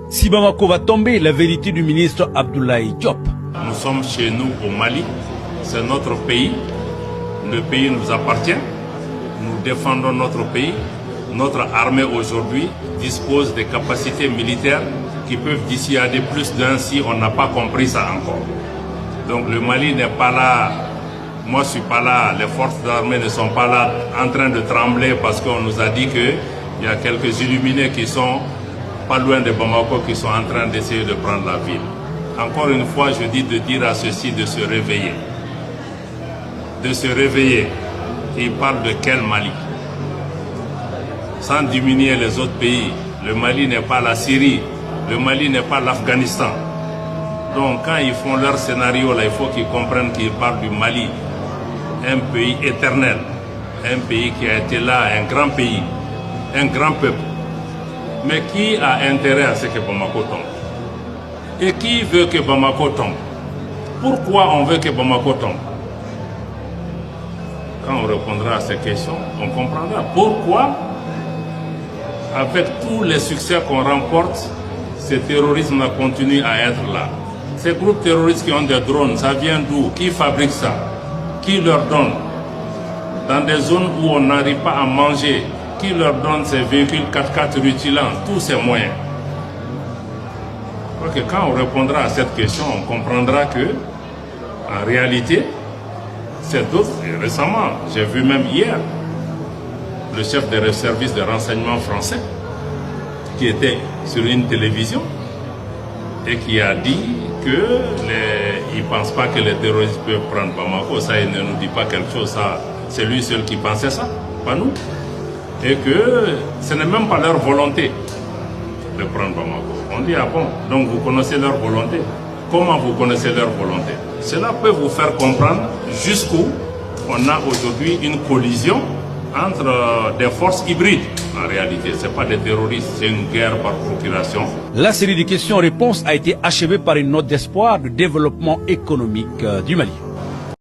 Si Bamako va tomber, la vérité du ministre Abdoulaye Diop. Nous sommes chez nous au Mali, c'est notre pays, le pays nous appartient, nous défendons notre pays. Notre armée aujourd'hui dispose des capacités militaires qui peuvent dissuader plus d'un si on n'a pas compris ça encore. Donc le Mali n'est pas là, moi je ne suis pas là, les forces d'armée ne sont pas là en train de trembler parce qu'on nous a dit qu'il y a quelques illuminés qui sont pas loin de Bamako qui sont en train d'essayer de prendre la ville. Encore une fois, je dis de dire à ceux-ci de se réveiller. De se réveiller. Et ils parlent de quel Mali? Sans diminuer les autres pays. Le Mali n'est pas la Syrie. Le Mali n'est pas l'Afghanistan. Donc quand ils font leur scénario, là, il faut qu'ils comprennent qu'ils parlent du Mali. Un pays éternel. Un pays qui a été là, un grand pays. Un grand peuple. Mais qui a intérêt à ce que Bamako tombe? Et qui veut que Bamako tombe? Pourquoi on veut que Bamako tombe? Quand on répondra à ces questions, on comprendra pourquoi, avec tous les succès qu'on remporte, ce terrorisme continue à être là. Ces groupes terroristes qui ont des drones, ça vient d'où? Qui fabrique ça? Qui leur donne? Dans des zones où on n'arrive pas à manger, qui leur donne ces véhicules 4x4 rutilants, tous ces moyens? Parce que quand on répondra à cette question, on comprendra que, en réalité, c'est d'autres. Et récemment, j'ai vu même hier, le chef des services de renseignement français, qui était sur une télévision, et qui a dit qu'il ne pense pas que les terroristes peuvent prendre Bamako. Ça, il ne nous dit pas quelque chose, ça, c'est lui seul qui pensait ça, pas nous. Et que ce n'est même pas leur volonté de prendre Bamako. On dit, ah bon, donc vous connaissez leur volonté. Comment vous connaissez leur volonté? Cela peut vous faire comprendre jusqu'où on a aujourd'hui une collision entre des forces hybrides. En réalité, ce n'est pas des terroristes, c'est une guerre par procuration. La série de questions-réponses a été achevée par une note d'espoir de développement économique du Mali.